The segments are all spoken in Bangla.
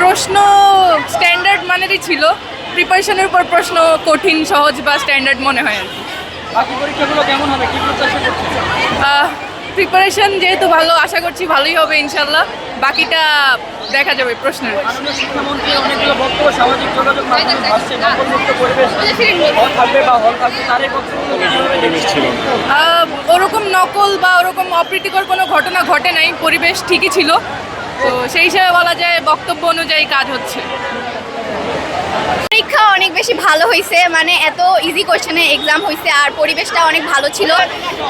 প্রশ্ন স্ট্যান্ডার্ড মানেরই ছিল, প্রিপারেশনের উপর প্রশ্ন কঠিন সহজ বা স্ট্যান্ডার্ড মনে হয় আর কি। বাকি পরীক্ষাগুলো কেমন হবে, কি প্রত্যাশা করছেন? প্রিপারেশন যেহেতু ভালো, আশা করছি ভালোই হবে ইনশাল্লাহ, বাকিটা দেখা যাবে প্রশ্নের। মাননীয় শিক্ষামন্ত্রী অনেকগুলো বক্তব্য সামাজিক যোগাযোগ মাধ্যমে আসছে, নকলমুক্ত পরিবেশ হল থাকবে বা হল থাকবে, তার এই বক্তব্যগুলো কিভাবে দেখেছিলেন? ওরকম নকল বা ওরকম অপ্রীতিকর কোনো ঘটনা ঘটে নাই, পরিবেশ ঠিকই ছিল, তো সেই হিসাবে বলা যায় বক্তব্য অনুযায়ী কাজ হচ্ছে। পরীক্ষা অনেক বেশি ভালো হয়েছে, মানে এত ইজি কোয়েশ্চেনে এক্সাম হয়েছে আর পরিবেশটা অনেক ভালো ছিল।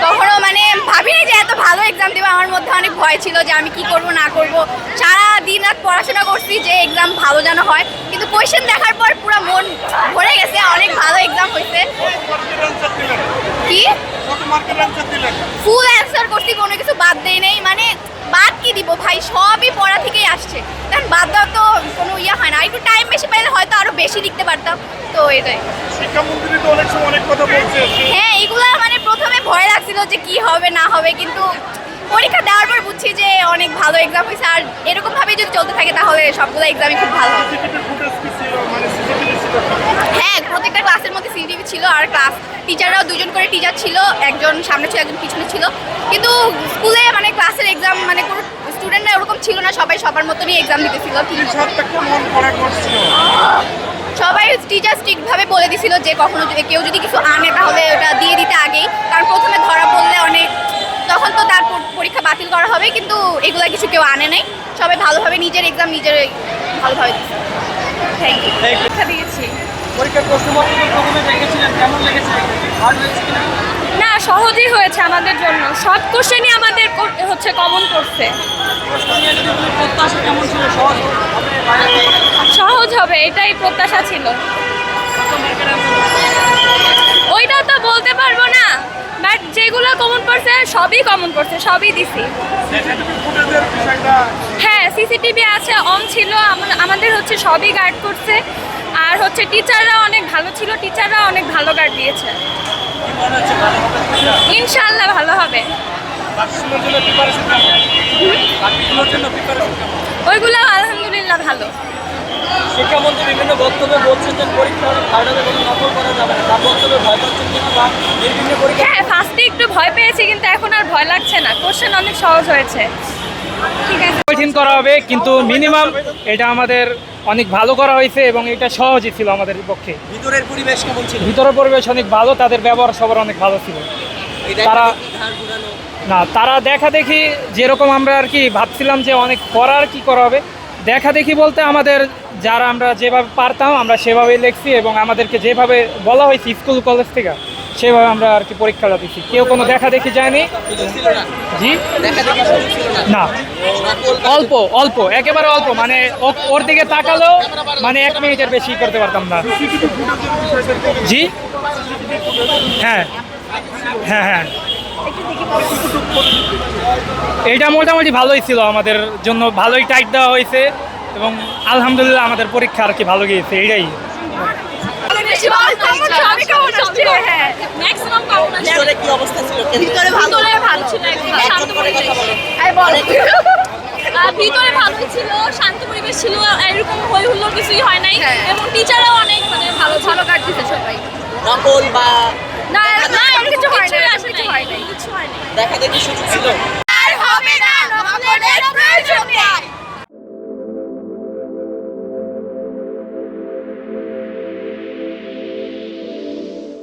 তখনও মানে ভাবিনি যে এত ভালো এক্সাম দেবো, আমার মধ্যে অনেক ভয় ছিল যে আমি কি করব না করব। সারা দিন রাত পড়াশোনা করছি যে এক্সাম ভালো যেন হয়, কিন্তু কোয়েশ্চেন দেখার পর পুরো মন ভরে গেছে, অনেক ভালো এক্সাম হয়েছে। কি ফুল অ্যান্সার করছি, কোনো কিছু বাদ দেই নেই, মানে বাদ কি দিব ভাই, সবই পড়া থেকেই আসছে, কারণ বাদ দেওয়া তো কোনো ইয়ে হয় না। একটু টাইম বেশি পাইলে হয়তো আরো বেশি লিখতে পারতাম, তো এটাই। শিক্ষামন্ত্রী তো অনেক সময় অনেক কথা বলছে। হ্যাঁ, এগুলা মানে প্রথমে ভয় লাগছিল যে কি হবে না হবে, কিন্তু পরীক্ষা দেওয়ার পর বুঝছি যে অনেক ভালো এক্সাম হয়েছে, আর এরকম ভাবে যদি চলতে থাকে তাহলে সবগুলো এক্সামই খুব ভালো হবে। হ্যাঁ, প্রত্যেকটা ক্লাসের মধ্যে সিসিটিভি ছিল, আর ক্লাস টিচাররাও দুজন করে টিচার ছিল, একজন সামনে ছিল একজন পিছনে ছিল। কিন্তু স্কুলে মানে ক্লাসের এক্সাম মানে কোনো স্টুডেন্টরা ওরকম ছিল না, সবাই সবার মতনই এক্সাম দিতেছিল। সবাই টিচার স্ট্রিক্টভাবে বলে দিছিল যে কখনো কেউ যদি কিছু আনে তাহলে ওটা দিয়ে দিতে আগেই, কারণ প্রথমে ধরা পড়লে অনেক, তখন তো তার পরীক্ষা বাতিল করা হবে, কিন্তু এগুলা কিছু কেউ আনে নাই, সবাই ভালোভাবে নিজের এক্সাম নিজের ভালোভাবে দিচ্ছে। Thank you. পরীক্ষা দিয়েছি। পরীক্ষার প্রশ্নপত্র প্রথমে দেখেছিলেন, কেমন লেগেছে, হার্ড হয়েছে কিনা? না, সহজই হয়েছে আমাদের জন্য, সব কোশ্চেনই আমাদের হচ্ছে কমন করছে। প্রশ্ন নিয়ে যদি বলি প্রত্যাশা কেমন ছিল, সহজ হবে? সহজ হবে এটাই প্রত্যাশা ছিল। কত মার্কের অ্যান্সার? ওইটা তো বলতে পারবো না, বাট যেগুলো কমন পড়ছে সবই কমন পড়ছে, সবই দিছি। হ্যাঁ, সিসিটিভি আছে, অন ছিল, আমাদের হচ্ছে সবই গার্ড করছে, আর হচ্ছে টিচাররা অনেক ভালো ছিল, টিচাররা অনেক ভালো গার্ড দিয়েছে। ইনশাআল্লাহ ভালো হবে। ওইগুলো আলহামদুলিল্লাহ ভালো। শিক্ষামন্ত্রী বিভিন্ন বক্তব্যে বলছেন যে পরীক্ষা অনেক হার্ড হবে, কোনো নকল করা যাবে না, তার বক্তব্যে ভয় পাচ্ছেন কিনা বা বিভিন্ন পরীক্ষা? হ্যাঁ, ফার্স্টে একটু ভয় পেয়েছি, কিন্তু এখন আর ভয় লাগছে না, কোশ্চেন অনেক সহজ হয়েছে। ঠিক আছে, কঠিন করা হবে, কিন্তু মিনিমাম এটা আমাদের অনেক ভালো করা হয়েছে এবং এটা সহজই ছিল আমাদের পক্ষে। ভিতরের পরিবেশ কেমন ছিল? ভিতরের পরিবেশ অনেক ভালো, তাদের ব্যবহার সবার অনেক ভালো ছিল। তারা দেখা দেখি যেরকম আমরা আর কি ভাবছিলাম যে অনেক করার কি করা হবে, দেখা দেখি বলতে আমাদের যারা আমরা যেভাবে পারতাম আমরা সেভাবেই লিখছি, এবং আমাদেরকে যেভাবে বলা হয়েছে স্কুল কলেজ থেকে সেভাবে আমরা আর কি পরীক্ষাটা দিচ্ছি। কেউ কোনো দেখা দেখি যায়নি। জি না, অল্প অল্প, একেবারে অল্প, মানে ওর দিকে তাকালেও মানে 1 মিনিটের বেশি করতে পারতাম না। জি হ্যাঁ হ্যাঁ হ্যাঁ, এইটা মোটামুটি ভালোই ছিল, আমাদের জন্য ভালোই টাইট দেওয়া হয়েছে, এবং আলহামদুলিল্লাহ আমাদের পরীক্ষা আর কি ভালো গিয়েছে, এইটাই। ভিতরে ভালো ছিল, শান্ত পরিবেশ ছিল, এরকম হই হুল্লোড় কিছুই হয় নাই, এবং টিচারও অনেক মানে ভালো ভালো গার্ড দিতে সবাই। নকল বা না না, এর কিছু হয় নাই, কিছু হয় নাই, কিছু হয় নাই। দেখা দেখি সুযোগ ছিল। আর হবে না, নকলের প্রয়োজন নেই।